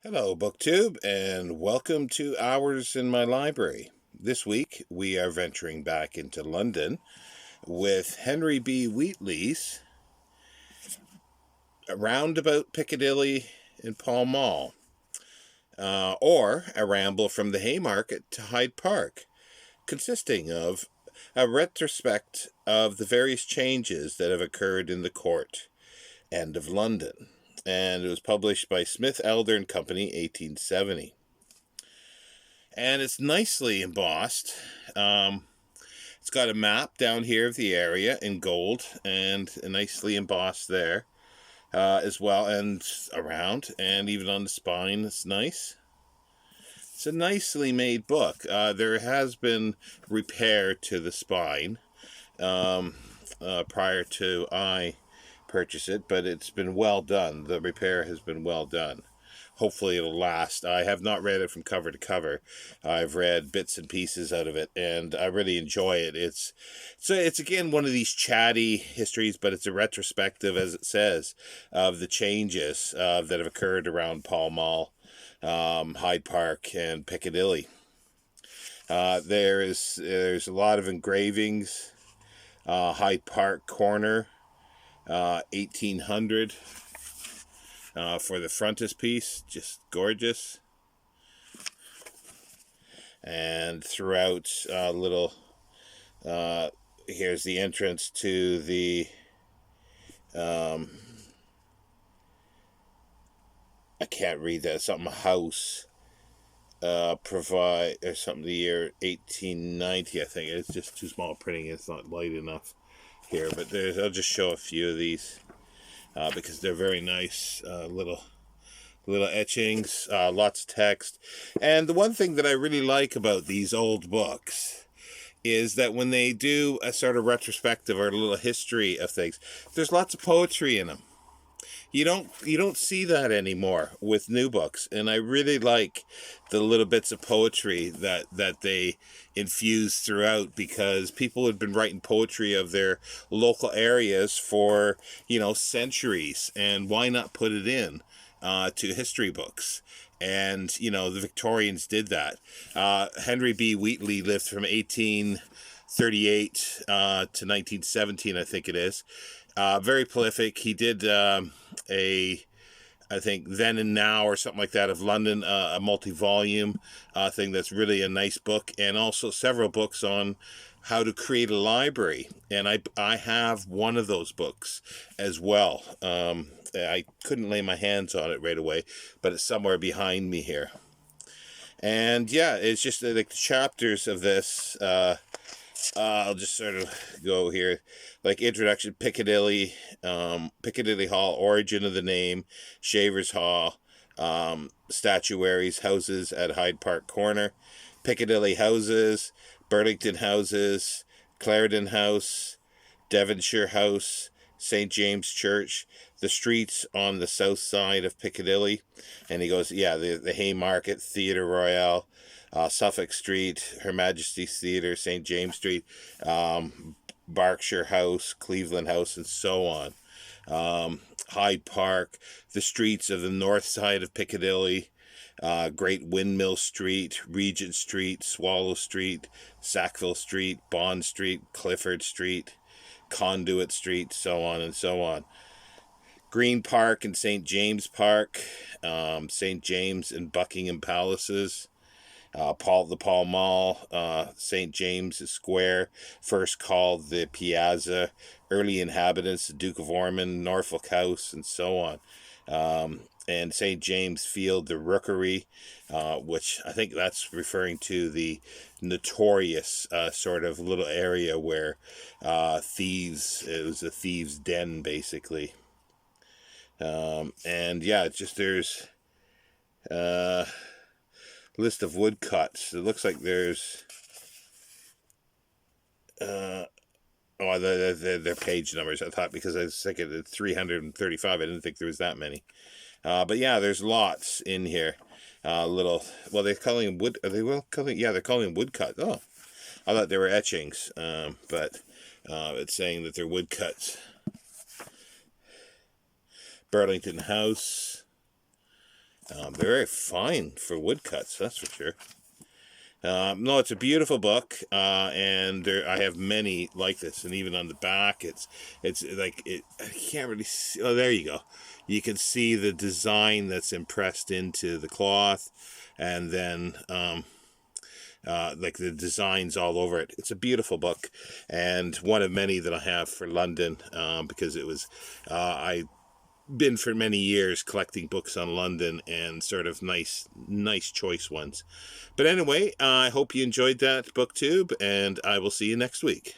Hello, BookTube, and welcome to Hours in My Library. This week, we are venturing back into London with Henry B. Wheatley's Roundabout Piccadilly in Pall Mall, or A Ramble from the Haymarket to Hyde Park, consisting of a retrospect of the various changes that have occurred in the court and of London. And it was published by Smith Elder and Company, 1870. And it's nicely embossed. It's got a map down here of the area in gold and nicely embossed there as well, and around and even on the spine. It's nice. It's a nicely made book. There has been repair to the spine prior to I purchase it, but it's been well done. The repair has been well done. Hopefully it'll last. I have not read it from cover to cover. I've read bits and pieces out of it, and I really enjoy it. It's again one of these chatty histories, but it's a retrospective, as it says, of the changes that have occurred around Pall Mall, Hyde Park, and Piccadilly. There's a lot of engravings. Hyde Park corner, 1800. For the frontispiece, just gorgeous. And throughout, here's the entrance to the, I can't read that, something house, provide, or something, the year 1890, I think. It's just too small printing, it's not light enough here, but I'll just show a few of these. Because they're very nice little etchings, lots of text. And the one thing that I really like about these old books is that when they do a sort of retrospective or a little history of things, there's lots of poetry in them. You don't see that anymore with new books, and I really like the little bits of poetry that they infuse throughout, because people had been writing poetry of their local areas for centuries, and why not put it in to history books? And the Victorians did that. Henry B. Wheatley lived from 1838 to 1917, I think it is. Very prolific. He did I think Then and Now or something like that of London, a multi-volume thing that's really a nice book, and also several books on how to create a library. And I have one of those books as well. I couldn't lay my hands on it right away, but it's somewhere behind me here. And yeah, it's just like the chapters of this. I'll just sort of go here, like introduction, Piccadilly, Piccadilly Hall, origin of the name, Shavers Hall, statuaries, houses at Hyde Park Corner, Piccadilly houses, Burlington houses, Clarendon House, Devonshire House, St. James Church, the streets on the south side of Piccadilly. And he goes, yeah, the Haymarket, Theatre Royal, Suffolk Street, Her Majesty's Theatre, St. James Street, Berkshire House, Cleveland House, and so on. Hyde Park, the streets of the north side of Piccadilly, Great Windmill Street, Regent Street, Swallow Street, Sackville Street, Bond Street, Clifford Street, Conduit Street, so on and so on. Green Park and St. James Park, St. James and Buckingham Palaces, the Pall Mall, St. James's Square, first called the Piazza, early inhabitants, the Duke of Ormond, Norfolk House, and so on. And St. James Field, the Rookery, which I think that's referring to the notorious sort of little area where it was a thieves' den, basically. And yeah, it's just there's list of woodcuts. It looks like there's they're page numbers. I thought, because I was thinking at 335, I didn't think there was that many. But yeah, there's lots in here. They're calling them wood. Are they calling? Yeah, they're calling them woodcuts. Oh, I thought they were etchings. But it's saying that they're woodcuts. Burlington House, They're very fine for woodcuts, that's for sure. No, it's a beautiful book, and I have many like this, and even on the back, it's like it. I can't really see. Oh, there you go. You can see the design that's impressed into the cloth, and then like the designs all over it. It's a beautiful book, and one of many that I have for London, because it was I been for many years collecting books on London and sort of nice choice ones. But anyway, I hope you enjoyed that booktube, and I will see you next week.